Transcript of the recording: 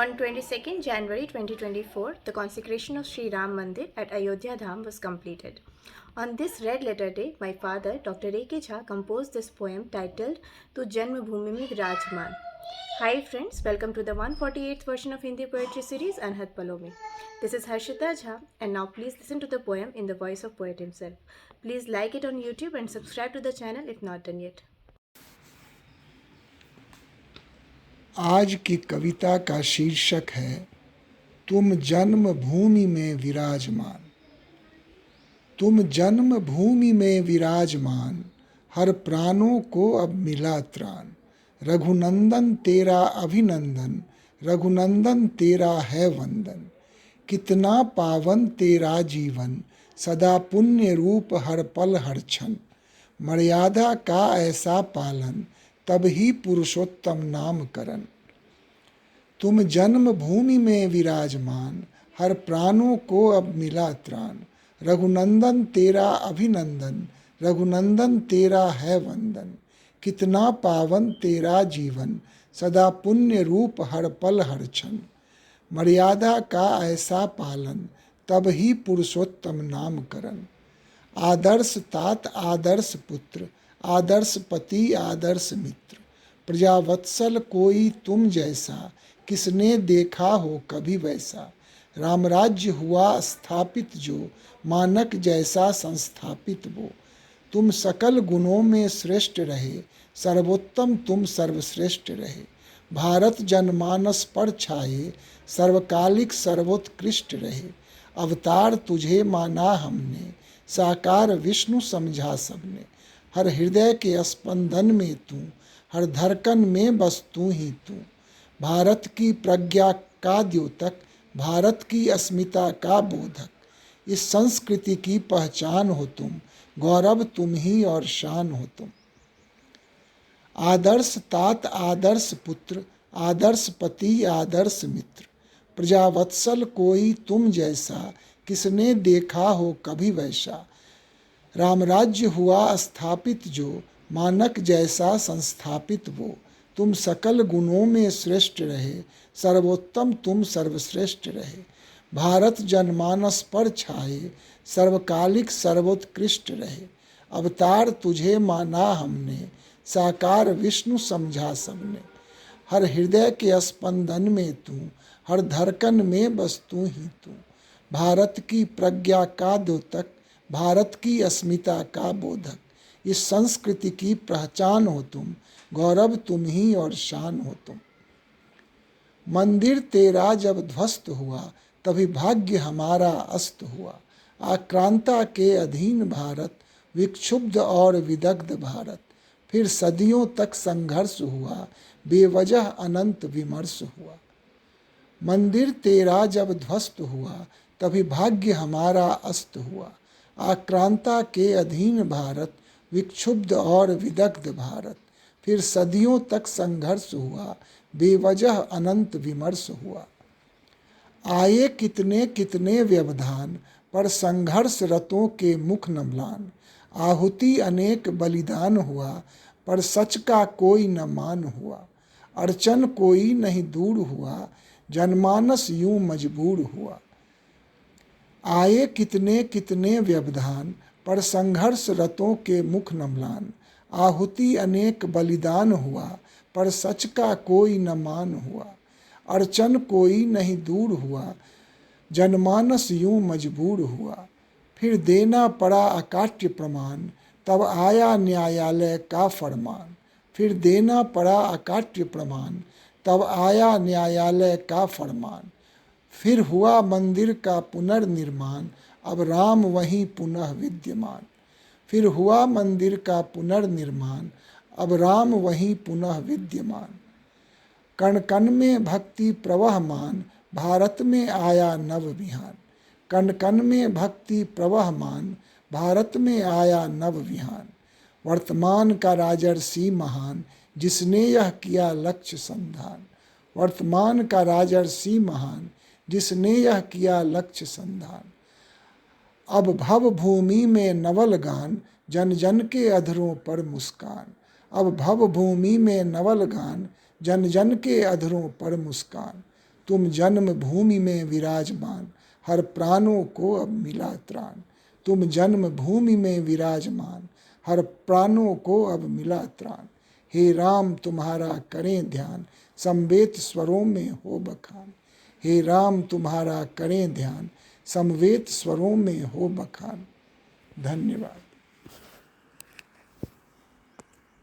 On 22nd January 2024, the consecration of Sri Ram Mandir at Ayodhya Dham was completed. On this red letter day, my father, Dr. A.K. Jha, composed this poem titled Tu Janmabhoomi Mein Virajman. Hi friends, welcome to the 148th version of Hindi poetry series Anhat Palo Mein. This is Harshita Jha, and now please listen to the poem in the voice of poet himself. Please like it on YouTube and subscribe to the channel if not done yet. आज की कविता का शीर्षक है तुम जन्मभूमि में विराजमान। तुम जन्मभूमि में विराजमान, हर प्राणों को अब मिला त्राण। रघुनंदन तेरा अभिनंदन, रघुनंदन तेरा है वंदन। कितना पावन तेरा जीवन, सदा पुण्य रूप हर पल हर क्षण। मर्यादा का ऐसा पालन, तब ही पुरुषोत्तम नामकरण। तुम जन्मभूमि में विराजमान, हर प्राणों को अब मिला त्राण। रघुनंदन तेरा अभिनंदन, रघुनंदन तेरा है वंदन। कितना पावन तेरा जीवन, सदा पुण्य रूप हर पल हर क्षण। मर्यादा का ऐसा पालन, तब ही पुरुषोत्तम नामकरण। आदर्श तात आदर्श पुत्र, आदर्श पति आदर्श मित्र। प्रजावत्सल कोई तुम जैसा, किसने देखा हो कभी वैसा। रामराज्य हुआ स्थापित जो, मानक जैसा संस्थापित वो। तुम सकल गुणों में श्रेष्ठ रहे, सर्वोत्तम तुम सर्वश्रेष्ठ रहे। भारत जनमानस पर छाए, सर्वकालिक सर्वोत्कृष्ट रहे। अवतार तुझे माना हमने, साकार विष्णु समझा सबने। हर हृदय के स्पंदन में तू, हर धड़कन में बस तू ही तू। भारत की प्रज्ञा का द्योतक, भारत की अस्मिता का बोधक। इस संस्कृति की पहचान हो तुम, गौरव तुम ही और शान हो तुम। आदर्श तात आदर्श पुत्र, आदर्श पति आदर्श मित्र। प्रजावत्सल कोई तुम जैसा, किसने देखा हो कभी वैसा। रामराज्य हुआ स्थापित जो, मानक जैसा संस्थापित वो। तुम सकल गुणों में श्रेष्ठ रहे, सर्वोत्तम तुम सर्वश्रेष्ठ रहे। भारत जनमानस पर छाए, सर्वकालिक सर्वोत्कृष्ट रहे। अवतार तुझे माना हमने, साकार विष्णु समझा सबने। हर हृदय के स्पंदन में तू, हर धड़कन में बस तू ही तू। भारत की प्रज्ञा का द्योतक, भारत की अस्मिता का बोधक। इस संस्कृति की पहचान हो तुम, गौरव तुम ही और शान हो तुम। मंदिर तेरा जब ध्वस्त हुआ, तभी भाग्य हमारा अस्त हुआ। आक्रांता के अधीन भारत, विक्षुब्ध और विदग्ध भारत। फिर सदियों तक संघर्ष हुआ, बेवजह अनंत विमर्श हुआ। मंदिर तेरा जब ध्वस्त हुआ, तभी भाग्य हमारा अस्त हुआ। आक्रांता के अधीन भारत, विक्षुब्ध और विदग्ध भारत। फिर सदियों तक संघर्ष हुआ, बेवजह अनंत विमर्श हुआ। आए कितने कितने व्यवधान, पर संघर्ष रतों के मुख न म्लान। आहुति अनेक बलिदान हुआ, पर सच का कोई न मान हुआ। अड़चन कोई नहीं दूर हुआ, जनमानस यूं मजबूर हुआ। आए कितने कितने व्यवधान, पर संघर्ष रतों के मुख न म्लान। आहुति अनेक बलिदान हुआ, पर सच का कोई न मान हुआ। अड़चन कोई नहीं दूर हुआ, जनमानस यूं मजबूर हुआ। फिर देना पड़ा अकाट्य प्रमाण, तब आया न्यायालय का फरमान। फिर देना पड़ा अकाट्य प्रमाण, तब आया न्यायालय का फरमान। फिर हुआ मंदिर का पुनर्निर्माण, अब राम वहीं पुनः विद्यमान। फिर हुआ मंदिर का पुनर्निर्माण, अब राम वहीं पुनः विद्यमान। कण कण में भक्ति प्रवहमान, भारत में आया नव विहान। कण कण में भक्ति प्रवहमान, भारत में आया नव विहान। वर्तमान का राजर्षि महान, जिसने यह किया लक्ष्य संधान। वर्तमान का राजर्षि महान, जिसने यह किया लक्ष्य संधान। अब भव भूमि में नवल गान, जन जन के अधरों पर मुस्कान। अब भव भूमि में नवल गान, जन जन के अधरों पर मुस्कान। तुम जन्म भूमि में विराजमान, हर प्राणों को अब मिला त्राण। तुम जन्म भूमि में विराजमान, हर प्राणों को अब मिला त्राण। हे राम तुम्हारा करें ध्यान, समवेत स्वरों में हो बखान। हे राम तुम्हारा करें ध्यान, समवेत स्वरों में हो बखान। धन्यवाद।